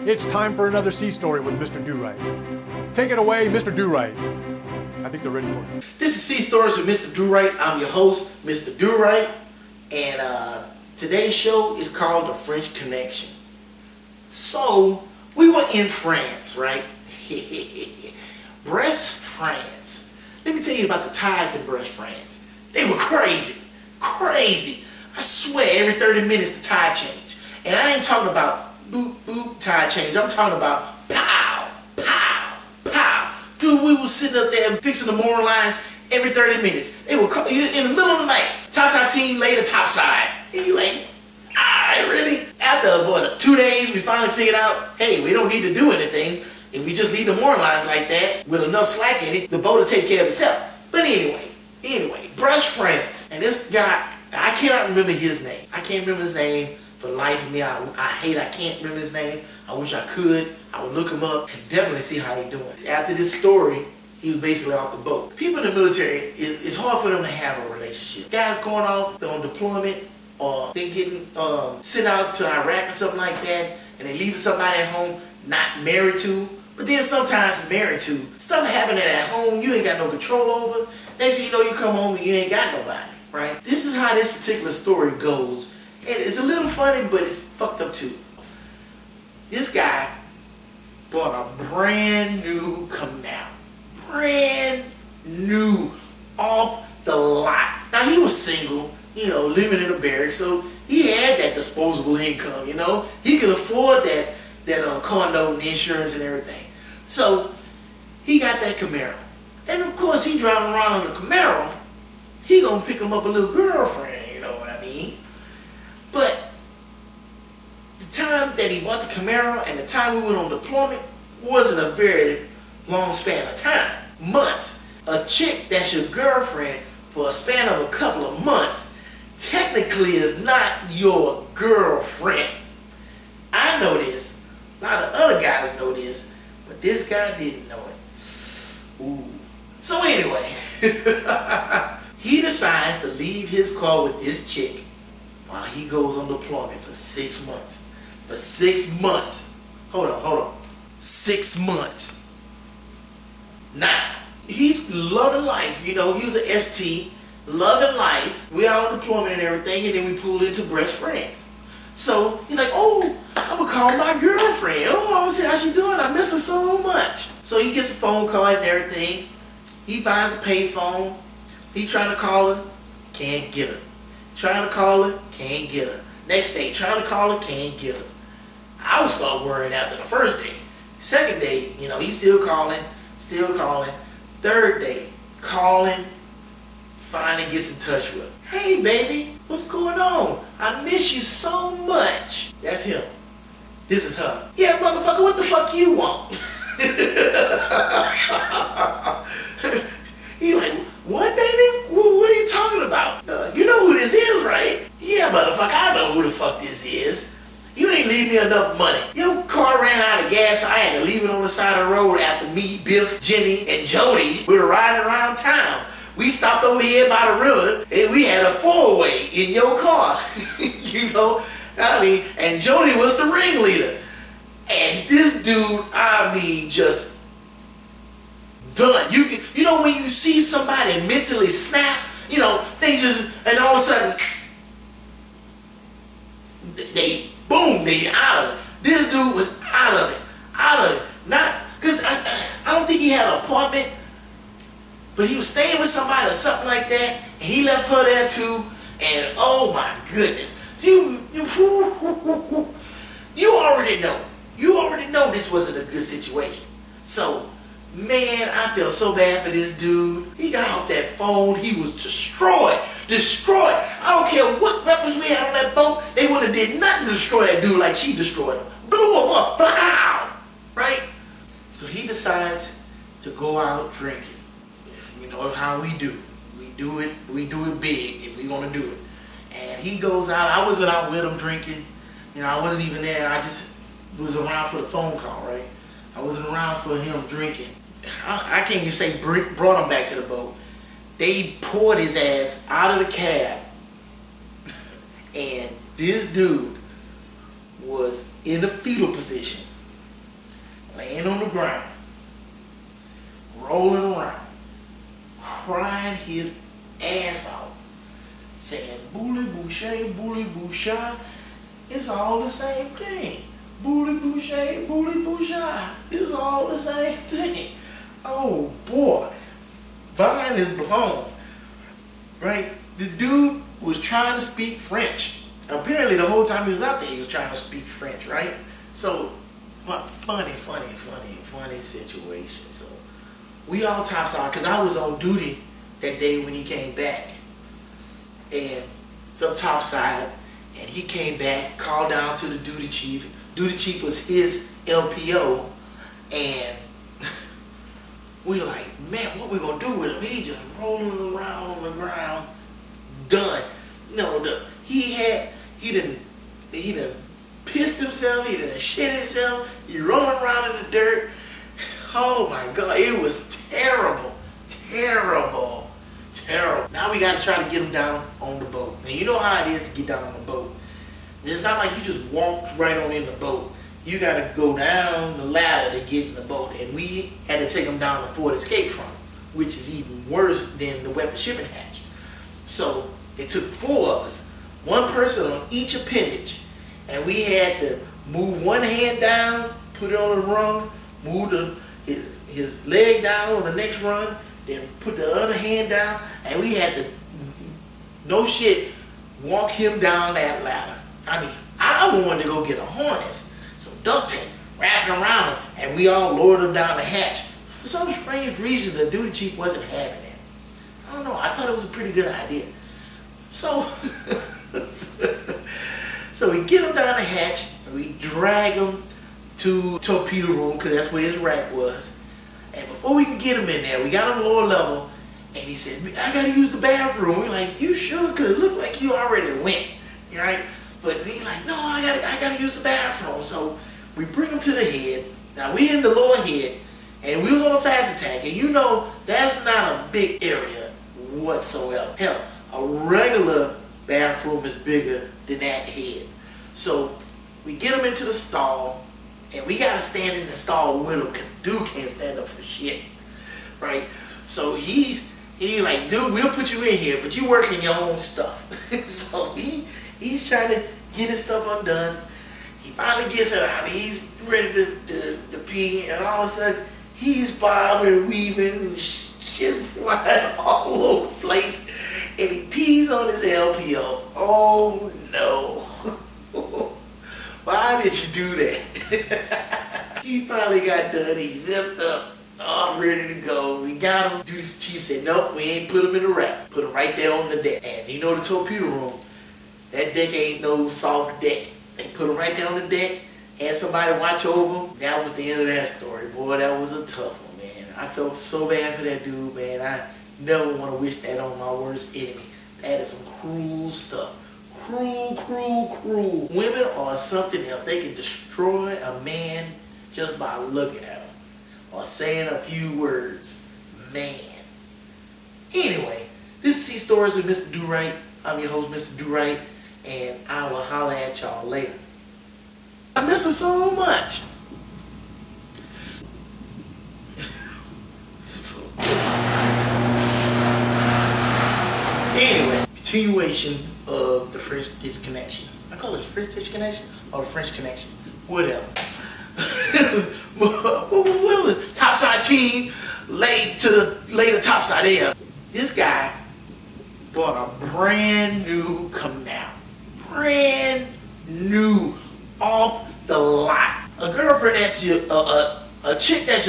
It's time for another sea story with Mr. Durite. Take it away, Mr. Durite. I think they're ready for it. This is Sea Stories with Mr. Durite. I'm your host, Mr. Durite, and today's show is called The French Connection. So, we were in France, right? Brest, France. Let me tell you about the tides in Brest, France. They were crazy. Crazy. I swear, every 30 minutes the tide changed. And I ain't talking about boop, boop, tide change. I'm talking about pow, pow, pow. Dude, we were sitting up there fixing the mooring lines every 30 minutes. They were in the middle of the night. Topside team laid the topside. And you like, alright, really? After about 2 days, we finally figured out, hey, we don't need to do anything. If we just leave the mooring lines like that, with enough slack in it, the boat will take care of itself. But anyway, Brest, France. And this guy, I cannot remember his name. I can't remember his name for the life of me. I can't remember his name. I wish I could. I would look him up and definitely see how he's doing. After this story, he was basically off the boat. People in the military, it's hard for them to have a relationship. Guys going off on deployment, or they getting sent out to Iraq or something like that, and they leaving somebody at home not married to, but then sometimes married to. Stuff happening at home you ain't got no control over. Next thing you know, you come home and you ain't got nobody, right? This is how this particular story goes. And it's a little funny, but it's fucked up too. This guy bought a brand new Camaro. Brand new, off the lot. Now he was single, you know, living in a barrack, so he had that disposable income, you know. He could afford that car note and insurance and everything. So he got that Camaro. And of course he driving around on the Camaro, he gonna pick him up a little girlfriend, you know what I mean? But the time that he bought the Camaro and the time we went on deployment wasn't a very long span of time. Months. A chick that's your girlfriend for a span of a couple of months technically is not your girlfriend. I know this. A lot of other guys know this, but this guy didn't know it. Ooh. So anyway, he decides to leave his car with this chick while he goes on deployment for 6 months. For 6 months. Hold on. 6 months. Now, he's loving life. You know, he was an ST, loving life. We out on deployment and everything, and then we pulled into Brest, France. So, he's like, oh, I'm gonna call my girlfriend. Oh, I wanna see how she doing. I miss her so much. So he gets a phone call and everything. He finds a payphone. He trying to call her, can't get her. Trying to call her, can't get her. Next day, trying to call her, can't get her. I would start worrying after the first day. Second day, you know, he's still calling. Third day, calling, finally gets in touch with her. Hey, baby, what's going on? I miss you so much. That's him. This is her. Yeah, motherfucker, what the fuck you want? He like, what, baby? What are you talking about? You know who this is, right? Yeah, motherfucker, I know who the fuck this is. You ain't leave me enough money. Your car ran out of gas. I had to leave it on the side of the road after me, Biff, Jimmy, and Jody. We were riding around town. We stopped over here by the river, and we had a four-way in your car. You know, I mean, and Jody was the ringleader. And this dude, I mean, just done. You know when you see somebody mentally snap, you know, they just, and all of a sudden, they out of it. This dude was out of it. Not, because I don't think he had an apartment, but he was staying with somebody or something like that, and he left her there too, and oh my goodness. So you already know. You already know this wasn't a good situation. So, man, I feel so bad for this dude. He got off that phone. He was destroyed. Destroyed. I don't care what weapons we had on that boat. They wouldn't have did nothing to destroy that dude like she destroyed him. Blew him up. Blow! Right? So he decides to go out drinking. You know how we do. We do it big if we want to do it. And he goes out. I wasn't out with him drinking. You know, I wasn't even there. I just was around for the phone call, right? I wasn't around for him drinking. I can't even say brought him back to the boat. They poured his ass out of the cab, and this dude was in the fetal position. laying on the ground, rolling around, crying his ass off, saying, "Bully boucher, it's all the same thing. Bully boucher, it's all the same thing." Oh boy, mind is blown. Right? This dude was trying to speak French. Apparently the whole time he was out there, he was trying to speak French, right? So, funny situation. So, we all topside, because I was on duty that day when he came back. And it's up topside, and he came back, called down to the duty chief. Duty chief was his LPO, and we like, man, what we gonna do with him? He just rolling around on the ground, done. No, he done pissed himself, he done shit himself, he rolling around in the dirt. Oh my God, it was terrible. Now we gotta try to get him down on the boat. And you know how it is to get down on the boat. It's not like you just walk right on in the boat. You gotta go down the ladder to get in the boat. And we had to take him down the forward escape trunk, which is even worse than the weapon shipment hatch. So it took 4 of us, one person on each appendage, and we had to move one hand down, put it on the rung, move his leg down on the next run, then put the other hand down, and we had to, no shit, walk him down that ladder. I mean, I wanted to go get a harness, some duct tape, wrap it around him, and we all lowered him down the hatch. For some strange reason, the duty chief wasn't having it. I don't know, I thought it was a pretty good idea. So, so we get him down the hatch, and we drag him to torpedo room, because that's where his rack was. And before we could get him in there, we got him lower level, and he said, "I gotta use the bathroom." We're like, "You sure? Because it looked like you already went," right? But he's like, "No, I gotta use the bathroom." So we bring him to the head. Now we in the lower head, and we was on a fast attack, and you know that's not a big area whatsoever. Hell, a regular bathroom is bigger than that head. So we get him into the stall, and we gotta stand in the stall with him, because dude can't stand up for shit, right? So he like, "Dude, we'll put you in here, but you working your own stuff." So he's trying to get his stuff undone. He finally gets it out. He's ready to pee, and all of a sudden he's bobbing and weaving and shit flying all over the place, and he pees on his LPO. Oh no. Why did you do that? He finally got done. He zipped up. Oh, I'm ready to go. We got him. Duty chief said, "Nope, we ain't put him in the rack. Put him right there on the deck." And you know the torpedo room, that deck ain't no soft deck. They put him right there on the deck, had somebody watch over him. That was the end of that story. Boy, that was a tough one, man. I felt so bad for that dude, man. I never want to wish that on my worst enemy. That is some cruel stuff. Cruel. Women are something else. They can destroy a man just by looking at him or saying a few words. Man. Anyway, this is Sea Stories with Mr. Durite. I'm your host, Mr. Durite, and I will holler at y'all later. I miss her so much. Anyway, continuation of the French Disconnection. I call it the French Disconnection or the French Connection. Whatever. Topside team laid the topside air. This guy bought a brand new canal. Brand new, off the lot. A girlfriend that's a chick that's